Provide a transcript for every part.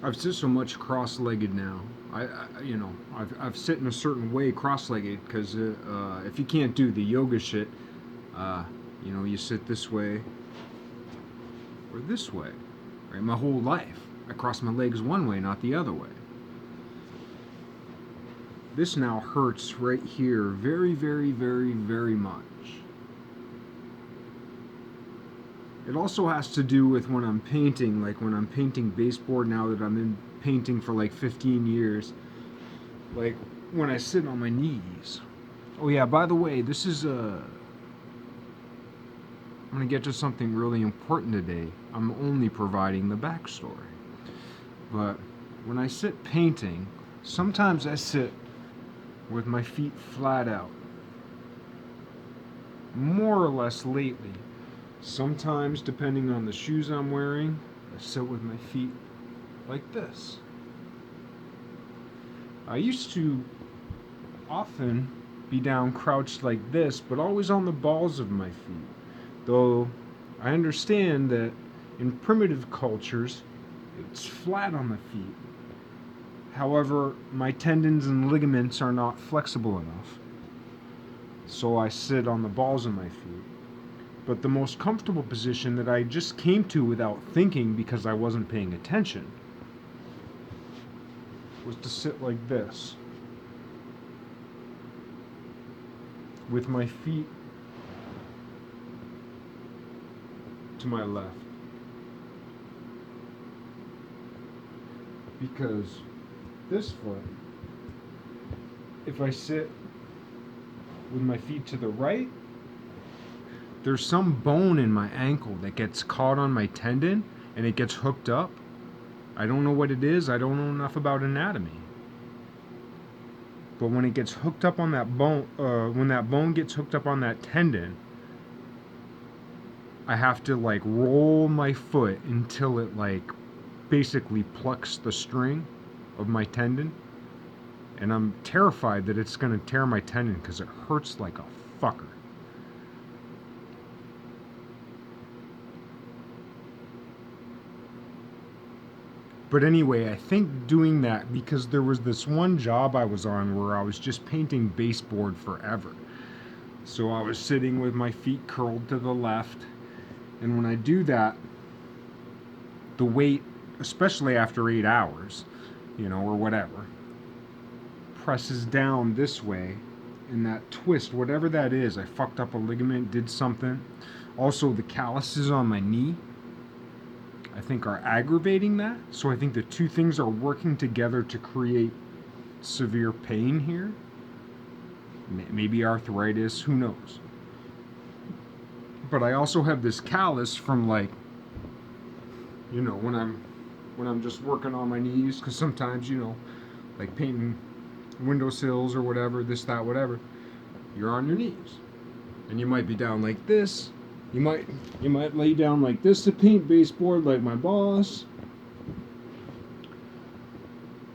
I've sit so much cross-legged now. I've sit in a certain way cross-legged because if you can't do the yoga shit, uh, you sit this way or this way. Right? My whole life, I cross my legs one way, not the other way. This now hurts right here very, very, very, very much. It also has to do with when I'm painting, like when I'm painting baseboard now that I'm in painting for like 15 years. Like when I sit on my knees. Oh yeah, by the way, this is I'm gonna get to something really important today. I'm only providing the backstory. But when I sit painting, sometimes I sit with my feet flat out. More or less lately. Sometimes, depending on the shoes I'm wearing, I sit with my feet like this. I used to often be down crouched like this, but always on the balls of my feet. Though I understand that in primitive cultures, it's flat on the feet. However, my tendons and ligaments are not flexible enough, so I sit on the balls of my feet. But the most comfortable position that I just came to without thinking because I wasn't paying attention was to sit like this, with my feet to my left. Because this foot, if I sit with my feet to the right, there's some bone in my ankle that gets caught on my tendon and it gets hooked up. I don't know what it is. I don't know enough about anatomy. But when it gets hooked up on that bone, when that bone gets hooked up on that tendon, I have to like roll my foot until it like basically plucks the string of my tendon. And I'm terrified that it's going to tear my tendon because it hurts like a fucker. But anyway, I think doing that because there was this one job I was on where I was just painting baseboard forever. So I was sitting with my feet curled to the left. And when I do that, the weight, especially after 8 hours, or whatever, presses down this way. And that twist, whatever that is, I fucked up a ligament, did something. Also, the calluses on my knee, I think, are aggravating that. So I think the two things are working together to create severe pain here. Maybe arthritis, who knows. But I also have this callus from like, when I'm just working on my knees, because sometimes, like painting windowsills or whatever, this, that, whatever, you're on your knees. And you might be down like this. You might lay down like this to paint baseboard like my boss.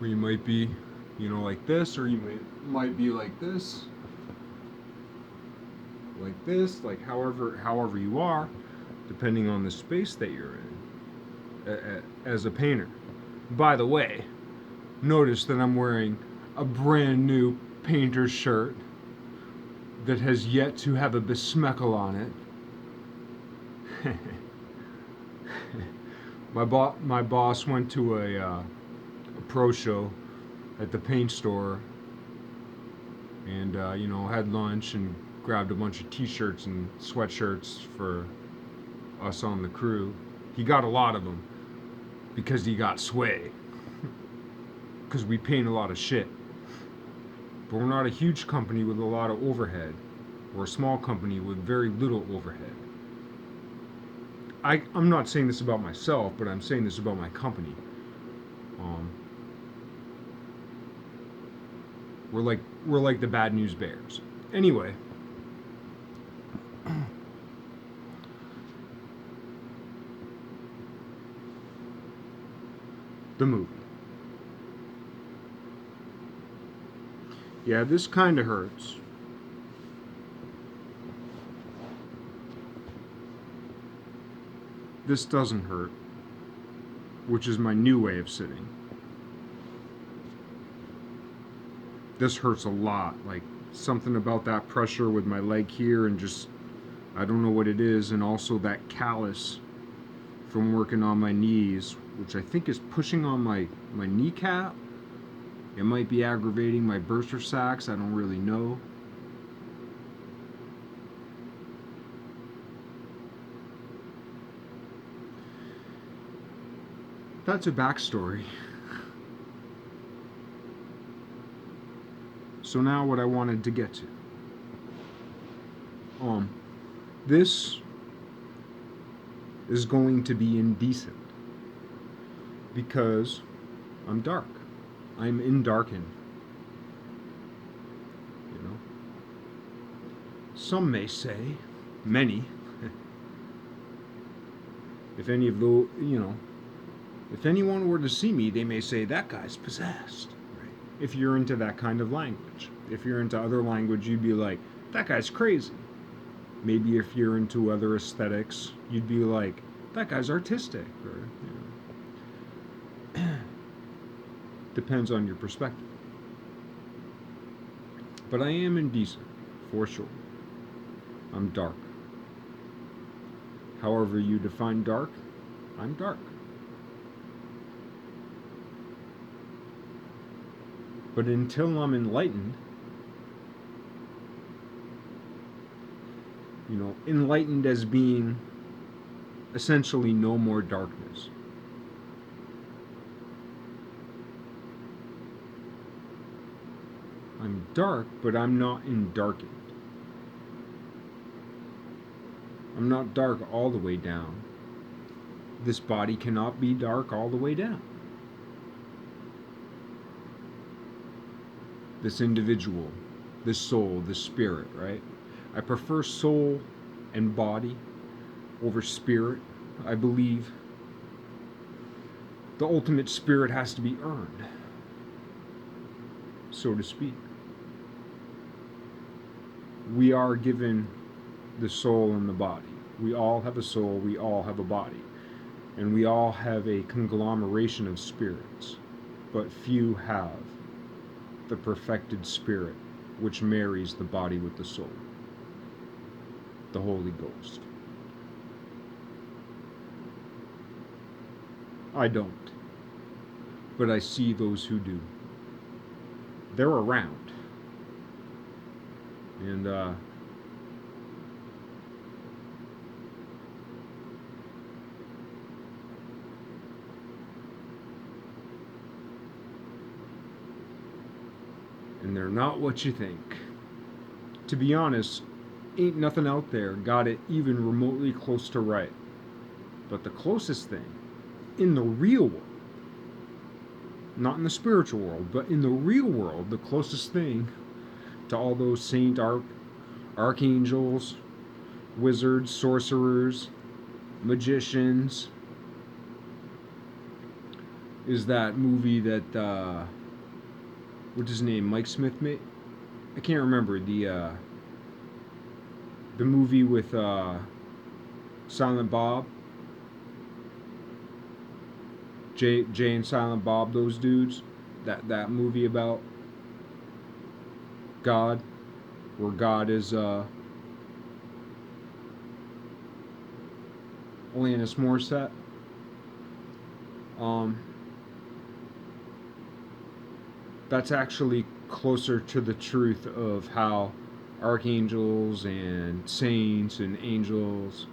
Or you might be, like this, or you might be like this. Like this, like however you are, depending on the space that you're in as a painter. By the way, notice that I'm wearing a brand new painter's shirt that has yet to have a besmeckle on it. My boss went to a pro show at the paint store and had lunch and grabbed a bunch of t-shirts and sweatshirts for us on the crew. He got a lot of them because he got sway. Because we paint a lot of shit. But we're not a huge company with a lot of overhead. We're a small company with very little overhead. I'm not saying this about myself, but I'm saying this about my company. We're like the Bad News Bears. Anyway, the movie. Yeah, this kind of hurts. This doesn't hurt, which is my new way of sitting. this hurts a lot. Like something about that pressure with my leg here, and just I don't know what it is, and also that callus from working on my knees, which I think is pushing on my kneecap. It might be aggravating my bursa sacs, I don't really know. That's a backstory. So now what I wanted to get to. This is going to be indecent because I'm dark. I'm indarkened. You know. Some may say, many, if any of those, if anyone were to see me, they may say that guy's possessed. Right? If you're into that kind of language. If you're into other language, you'd be like, that guy's crazy. Maybe if you're into other aesthetics, you'd be like, that guy's artistic. Or, depends on your perspective. But I am indecent, for sure. I'm dark. However you define dark, I'm dark. But until I'm enlightened, enlightened as being essentially no more darkness. I'm dark, but I'm not endarkened. I'm not dark all the way down. This body cannot be dark all the way down. This individual, this soul, this spirit, right? I prefer soul and body over spirit. I believe the ultimate spirit has to be earned, so to speak. We are given the soul and the body. We all have a soul, we all have a body. And we all have a conglomeration of spirits. But few have the perfected spirit which marries the body with the soul. The Holy Ghost. I don't. But I see those who do. They're around. And they're not what you think. To be honest, ain't nothing out there got it even remotely close to right. But the closest thing in the real world, not in the spiritual world, but in the real world, the closest thing to all those archangels, wizards, sorcerers, magicians, is that movie that what's his name, Mike Smith made? I can't remember the movie with Silent Bob, Jay and Silent Bob, those dudes. That movie about God, where God is Alanis Morissette. That's actually closer to the truth of how archangels and saints and angels,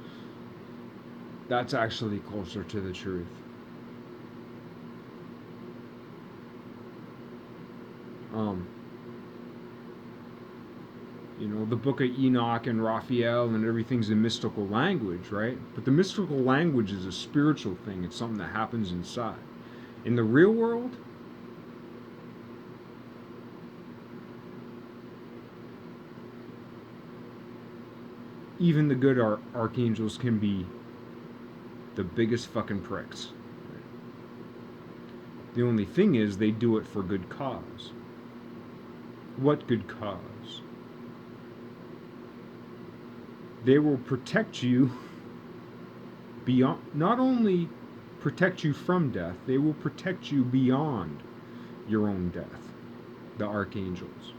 that's actually closer to the truth. The book of Enoch and Raphael and everything's a mystical language, right? But the mystical language is a spiritual thing. It's something that happens inside. In the real world, even the good archangels can be the biggest fucking pricks. The only thing is they do it for good cause. What good cause? They will protect you beyond, not only protect you from death, they will protect you beyond your own death. the archangels.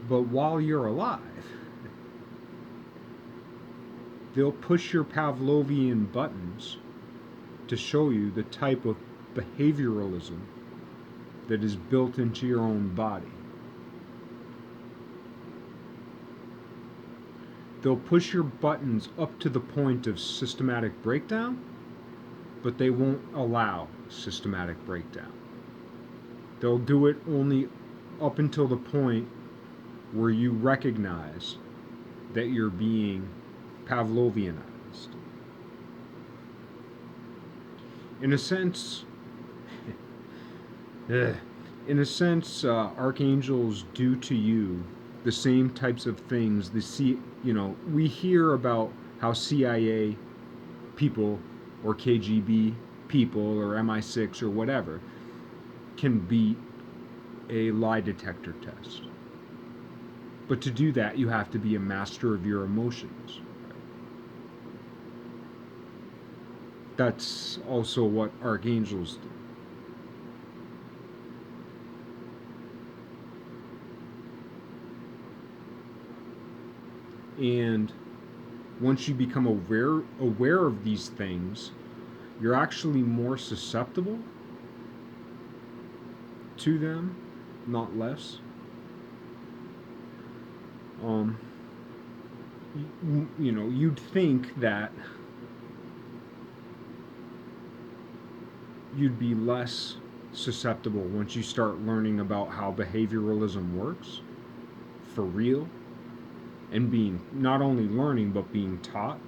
But while you're alive, they'll push your Pavlovian buttons to show you the type of behavioralism that is built into your own body. They'll push your buttons up to the point of systematic breakdown, but they won't allow systematic breakdown. They'll do it only up until the point where you recognize that you're being Pavlovianized. In a sense, archangels do to you the same types of things. We hear about how CIA people or KGB people or MI6 or whatever can beat a lie detector test. But to do that, you have to be a master of your emotions. That's also what archangels do. And once you become aware of these things, you're actually more susceptible to them, not less. You'd think that you'd be less susceptible once you start learning about how behavioralism works for real, and being not only learning but being taught.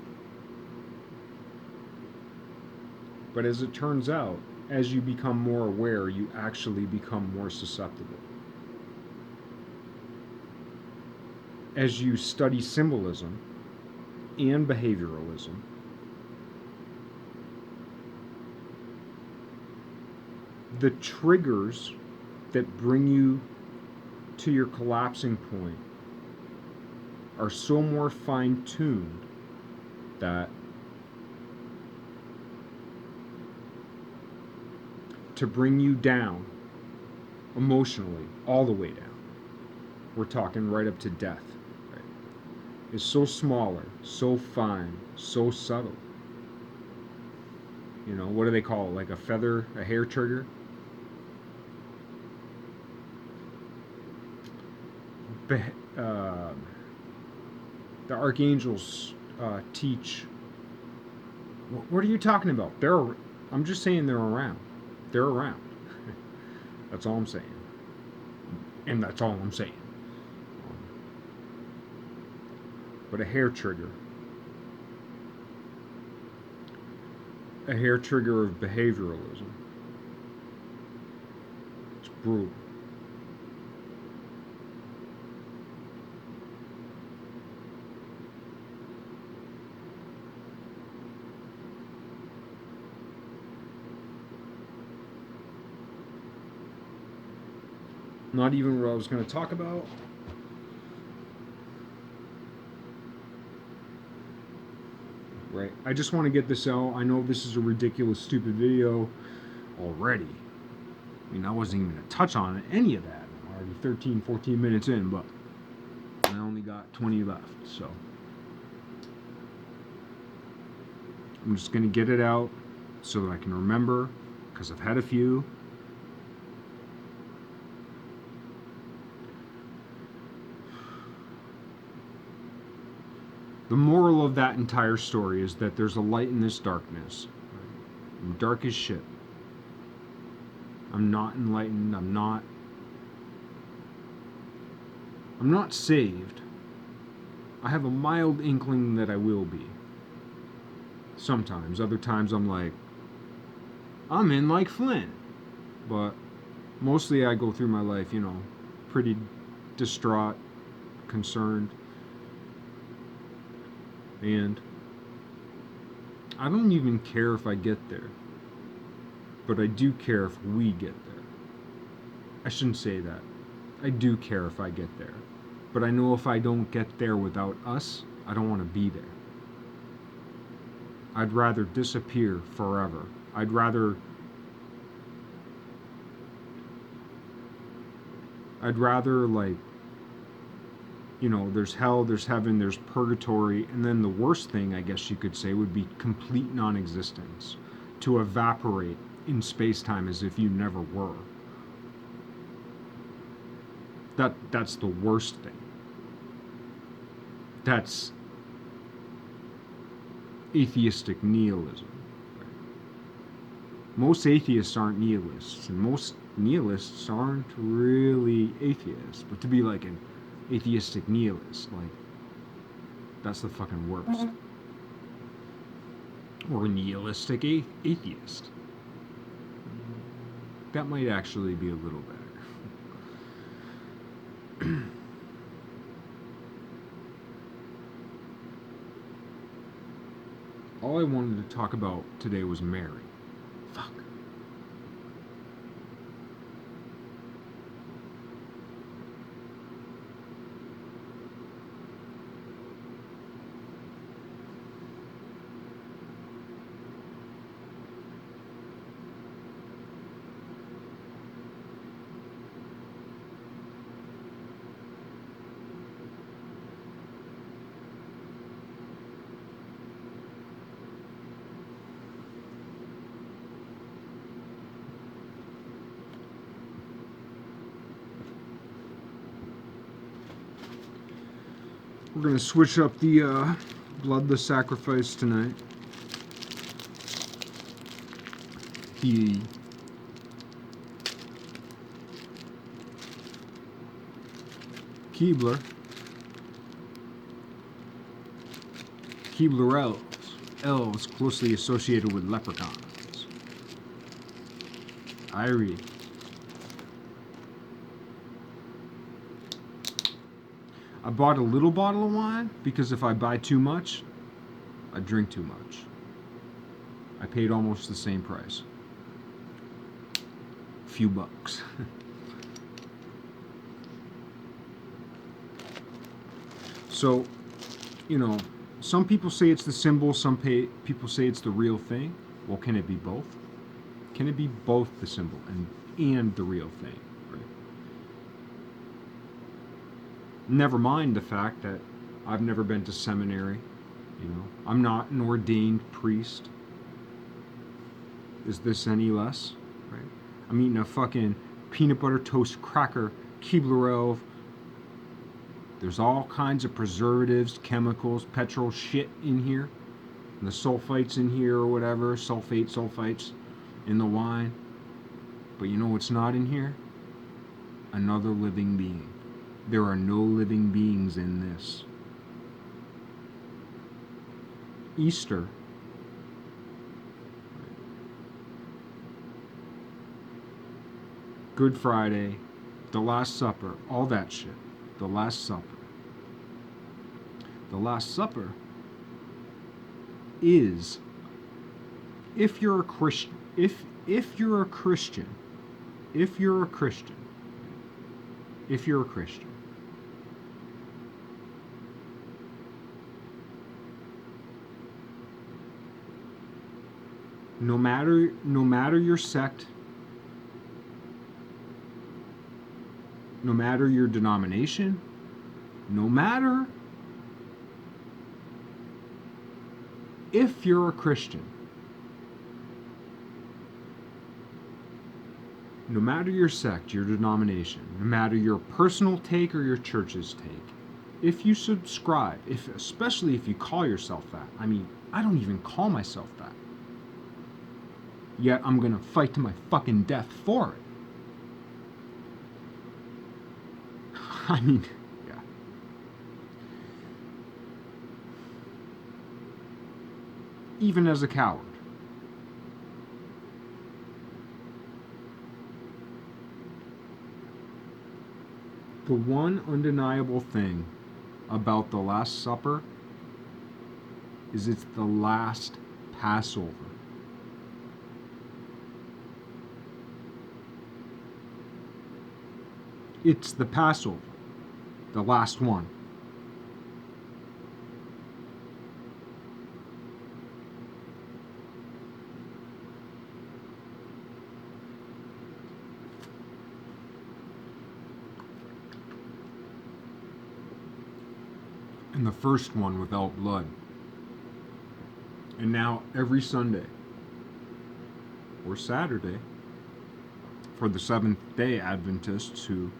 But as it turns out, as you become more aware, you actually become more susceptible. As you study symbolism and behavioralism, the triggers that bring you to your collapsing point are so more fine-tuned that to bring you down emotionally, all the way down, we're talking right up to death, right, is so smaller, so fine, so subtle. What do they call it? Like a feather, a hair trigger? The archangels teach. What are you talking about? I'm just saying they're around. They're around. That's all I'm saying. And that's all I'm saying. But a hair trigger of behavioralism. It's brutal. Not even what I was going to talk about. Right. I just want to get this out. I know this is a ridiculous, stupid video already. I wasn't even going to touch on any of that. I'm already 13, 14 minutes in, but I only got 20 left, so I'm just going to get it out so that I can remember, because I've had a few. The moral of that entire story is that there's a light in this darkness. I'm dark as shit. I'm not enlightened. I'm not saved. I have a mild inkling that I will be. Sometimes. Other times I'm like, I'm in like Flint. But mostly I go through my life, pretty distraught, concerned. And I don't even care if I get there. But I do care if we get there. I shouldn't say that. I do care if I get there. But I know if I don't get there without us, I don't want to be there. I'd rather disappear forever. I'd rather I'd rather, like, there's hell, there's heaven, there's purgatory, and then the worst thing, I guess you could say, would be complete non existence. To evaporate in space time as if you never were. That's the worst thing. That's atheistic nihilism. Most atheists aren't nihilists, and most nihilists aren't really atheists. But to be like an atheistic nihilist, like, that's the fucking worst. Or a nihilistic atheist. That might actually be a little better. All I wanted to talk about today was Mary. Fuck. We're going to switch up the bloodless sacrifice tonight. The Keebler elves closely associated with leprechauns. I read. I bought a little bottle of wine because if I buy too much, I drink too much. I paid almost the same price. Few bucks. So, some people say it's the symbol, some people say it's the real thing. Well, can it be both? Can it be both the symbol and the real thing? Right? Never mind the fact that I've never been to seminary. I'm not an ordained priest. Is this any less? Right? I'm eating a fucking peanut butter toast cracker, Keebler elf. There's all kinds of preservatives, chemicals, petrol shit in here. And the sulfites in here or whatever, sulfites in the wine. But you know what's not in here? Another living being. There are no living beings in this. Easter. Good Friday, the Last Supper, all that shit. The Last Supper. The Last Supper is, if you're a Christian, if you're a Christian, no matter your sect, no matter your denomination, no matter if you're a Christian, no matter your sect, your denomination, no matter your personal take or your church's take, if you subscribe, especially if you call yourself that, I mean, I don't even call myself that, yet I'm gonna fight to my fucking death for it. I mean, yeah. Even as a coward. The one undeniable thing about the Last Supper is it's the last Passover. It's the Passover, the last one. and the first one without blood. And now every Sunday or Saturday, for the Seventh-day Adventists, who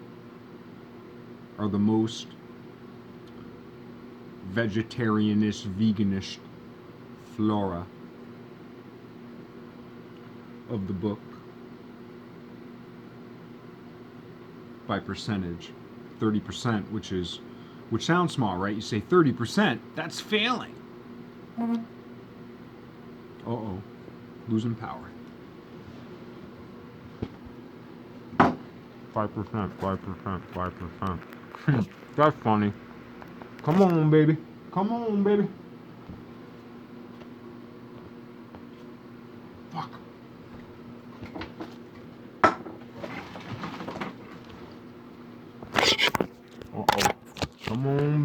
are the most vegetarianish, veganish flora of the book by percentage, 30%, which sounds small, right? You say 30%, that's failing. Uh-oh, losing power. 5%, 5%, 5%. That's funny. Come on, baby. Come on, baby. Fuck.